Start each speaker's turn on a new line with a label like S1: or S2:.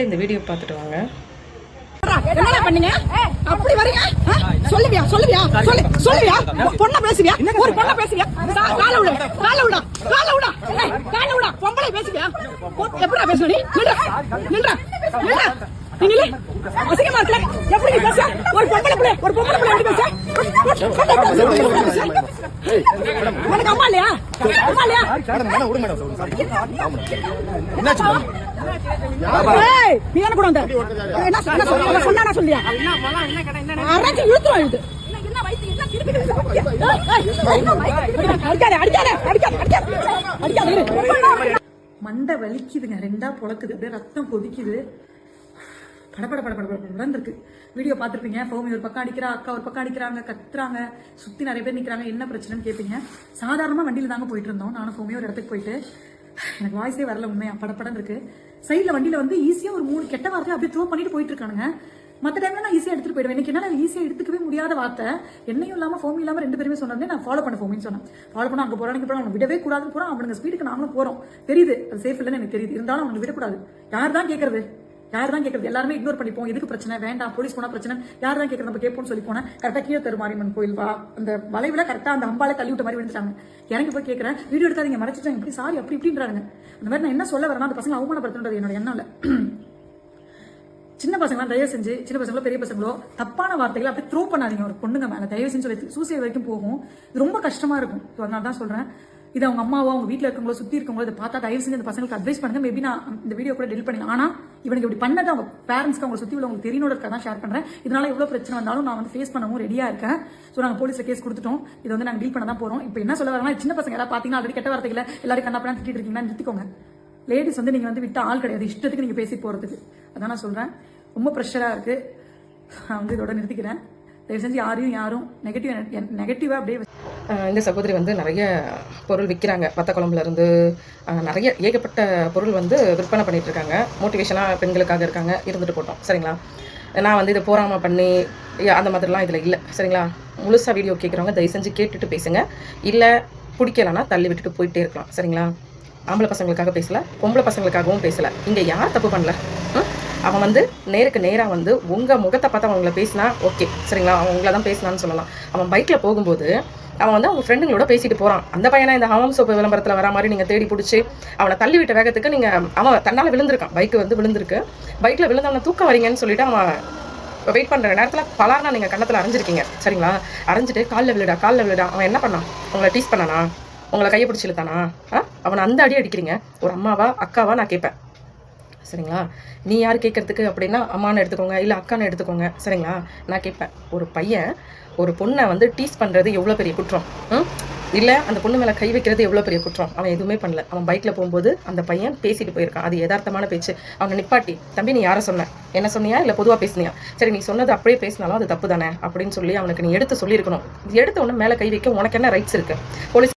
S1: இந்த வீடியோ பார்த்துட்டு வாங்க.
S2: என்ன பண்ணீங்க? அப்படி வரீங்க? சொல்லுவியா சொல்லுவியா சொல்லுவியா? பொண்ண பேசுவியா? ஒரு பொண்ண பேசுவியா? கால விடு கால விடு கால விடு கால விடு பொம்பளை பேசுவியா? எப்படிடா பேசுவ நீ? நில்றா நில்றா நீங்க அசிங்கமா இருக்கல. எப்படி நீ பேச? ஒரு பொம்பளை பிள்ளை எப்படி பேச? உனக்கு அம்மா இல்லையா? அம்மா இல்லையா? நீ என்ன கூட வந்த? என்ன சொன்னா சொல்லியா? அரைச்சு இழுத்துரும் இது. மண்டை வலிக்குதுங்க, ரெண்டா பொழக்குது, அப்படியே ரத்தம் கொதிக்குது, படப்பட இருக்கு. வீடியோ பார்த்துருப்பீங்க. ஃபோமி ஒரு பக்கம் அடிக்கிறா, அக்கா ஒரு பக்கம் அடிக்கிறாங்க, கத்துறாங்க, சுத்தி நிறைய பேர் நிக்கிறாங்க. என்ன பிரச்சனைன்னு கேட்பீங்க. சாதாரணமா வண்டியில தாங்க போயிட்டு இருந்தோம். நானும் ஃபோமி ஒரு இடத்துக்கு போயிட்டு எனக்கு வாய்ஸே வரல, உண்மையா படப்படம் இருக்கு. சைட்ல வண்டியில வந்து ஈஸியா ஒரு 3 கெட்ட வார்த்தை அப்படியே த்ரோ பண்ணிட்டு போயிட்டு இருக்கானுங்க. மற்ற டைம்ல நான் ஈஸியா எடுத்துட்டு போயிடுவேன். எனக்கு என்னால ஈஸியா எடுத்துக்கவே முடியாத வார்த்தை. என்னையும் இல்லாம ஃபோமி இல்லாம 2 பேருமே சொன்னது. நான் ஃபாலோ பண்ண ஃபோமின்னு சொன்னேன். ஃபாலோ பண்ண அங்க போறாங்க போறோம், விடவே கூடாதுன்னு போறோம். அவனுங்க ஸ்பீடுக்கு நாங்களும் போறோம். தெரியுது அது சேஃப் இல்லைன்னு எனக்கு தெரியுது. இருந்தாலும் அவங்க விடக்கூடாது. யார் தான் கேட்கறது? எல்லாருமே இக்னோர் பண்ணிப்போம். எதுக்கு பிரச்சனை, வேண்டாம், போலீஸ் போனா பிரச்சனை, யார் தான் கேட்கறது, நம்ம கேட்போம்னு சொல்லி போனேன். கரெக்டா கீழே தருமாரியம்மன் கோயில் அந்த வளைவுல கரெக்டா அந்த அம்பால தள்ளி விட்ட மாதிரி விழுந்துட்டாங்க. இறங்கி போய் கேட்கறேன், வீடியோ எடுக்காதீங்க, மறைச்சிட்டாங்க, இப்படி சாரி அப்படி இப்படின்றாங்க. அந்த மாதிரி நான் என்ன சொல்ல வரேன்னா, அந்த பசங்க அவமானப்படுத்துறது என்னோட எண்ணம் இல்ல. சின்ன பசங்களாம் தயவு செஞ்சு, சின்ன பசங்களோ பெரிய பசங்களோ தப்பான வார்த்தைகளை அப்படி த்ரோ பண்ணாதீங்க ஒரு பொண்ணுங்க மேல. தயவு செஞ்சு சொல்லி சூசைட் வரைக்கும் போகும். இது ரொம்ப கஷ்டமா இருக்கும். அதனால தான் சொல்றேன். இது அவங்க அம்மாவோ அவங்க வீட்டில் இருக்கவங்களோ சுற்றி இருக்கவங்களோ இதை பார்த்தா தயவு செஞ்சு அந்த பசங்களுக்கு அட்வைஸ் பண்ணுங்க. மேபி நான் இந்த வீடியோ கூட டெலிட் பண்ணி, ஆனால் இவனுக்கு இப்படி பண்ணது அவங்க பேரண்ட்ஸ்க்கு அவங்க சுற்றி உள்ளவங்களுக்கு தெரியணுன்றதுக்காக தான் ஷேர் பண்ணுறேன். இதனால எவ்வளோ பிரச்சனை வந்தாலும் நான் வந்து ஃபேஸ் பண்ணவும் ரெடியாக இருக்கேன். ஸோ நாங்கள் போலீஸில் கேஸ் கொடுத்துட்டோம். இது வந்து நாங்கள் டீல் பண்ண தான் போகிறோம். இப்போ என்ன சொல்ல வரேன்னா, சின்ன பசங்க எல்லாம் பார்த்தீங்கன்னா ஆல்ரெடி கெட்ட வார்த்தைகளை எல்லாரும் கண்ணாப்பா திட்டிட்டு இருக்கீங்கன்னா நிறுத்திக்கோங்க. லேடிஸ் வந்து நீங்கள் வந்து விட்ட ஆள் கிடையாது, இஷ்டத்துக்கு நீங்கள் பேசி போகிறதுக்கு. அதான் நான் சொல்கிறேன். ரொம்ப ப்ரெஷராக இருக்குது. நான் வந்து இதோட நிறுத்திக்கிறேன். தயவு செஞ்சு யாரும் நெகட்டிவாக அப்படியே.
S1: இந்த சகோதரி வந்து நிறைய பொருள் விற்கிறாங்க. வத்த குழம்புலேருந்து நிறைய ஏகப்பட்ட பொருள் வந்து விற்பனை பண்ணிட்டு இருக்காங்க. மோட்டிவேஷனாக பெண்களுக்காக இருக்காங்க. இருந்துட்டு போட்டோம், சரிங்களா? நான் வந்து இதை போராமல் பண்ணி அந்த மாதிரிலாம் இதில் இல்லை, சரிங்களா? முழுசாக வீடியோ கேட்குறவங்க தயவு செஞ்சு கேட்டுட்டு பேசுங்க. இல்லை பிடிக்கலன்னா தள்ளி விட்டுட்டு போயிட்டே இருக்கலாம், சரிங்களா? ஆம்பளை பசங்களுக்காக பேசலை, பொம்பளை பசங்களுக்காகவும் பேசலை. இங்கே யார் தப்பு பண்ணல. அவன் வந்து நேருக்கு நேராக வந்து உங்கள் முகத்தை பார்த்து அவங்கள பேசினா ஓகே, சரிங்களா? அவன் உங்களை தான் பேசினான்னு சொல்லலாம். அவன் பைக்கில் போகும்போது அவன் வந்து அவங்க ஃப்ரெண்டுங்களோட பேசிட்டு போகிறான். அந்த பையனை இந்த ஹமாம் சோப்பு விளம்பரத்தில் வர மாதிரி நீங்கள் தேடி பிடிச்சி அவனை தள்ளி விட்ட வேகத்துக்கு அவன் தன்னால் விழுந்திருக்கான். பைக்கு வந்து விழுந்திருக்கு. பைக்கில் விழுந்தவனை தூக்க வரீங்கன்னு சொல்லிட்டு அவன் வெயிட் பண்ணுற நேரத்தில் பலார்னா நீங்கள் கண்ணத்தில் அரைஞ்சிருக்கீங்க, சரிங்களா? அரைஞ்சிட்டு காலில் விழுடா. அவன் என்ன பண்ணான்? உங்களை டீஸ் பண்ணானா? உங்களை கையை பிடிச்சி இழுத்தானா? அவனை அந்த அடி அடிக்கிறீங்க. ஒரு அம்மாவா அக்காவா நான் கேட்பேன், சரிங்களா? நீ யார் கேட்கறதுக்கு அப்படின்னா அம்மான்னு எடுத்துக்கோங்க, இல்லை அக்கான்னு எடுத்துக்கோங்க, சரிங்களா? நான் கேட்பேன், ஒரு பையன் ஒரு பொண்ணை வந்து டீஸ் பண்ணுறது எவ்வளோ பெரிய குற்றம்? இல்லை அந்த பொண்ணு மேலே கை வைக்கிறது எவ்வளோ பெரிய குற்றம்? அவன் எதுவுமே பண்ணல. அவன் பைக்கில் போகும்போது அந்த பையன் பேசிட்டு போயிருக்கான். அது யதார்த்தமான பேச்சு. அவங்க நிப்பாட்டி, தம்பி நீ யாரை சொன்ன, என்ன சொன்னியா இல்லை பொதுவாக பேசுனியா? சரி நீ சொன்னது அப்படியே பேசினாலும் அது தப்பு தானே அப்படின்னு சொல்லி அவனுக்கு நீ எடுத்து சொல்லியிருக்கணும். எடுத்த உடனே மேலே கை வைக்க உனக்கு என்ன ரைட்ஸ் இருக்குது? போலீஸ்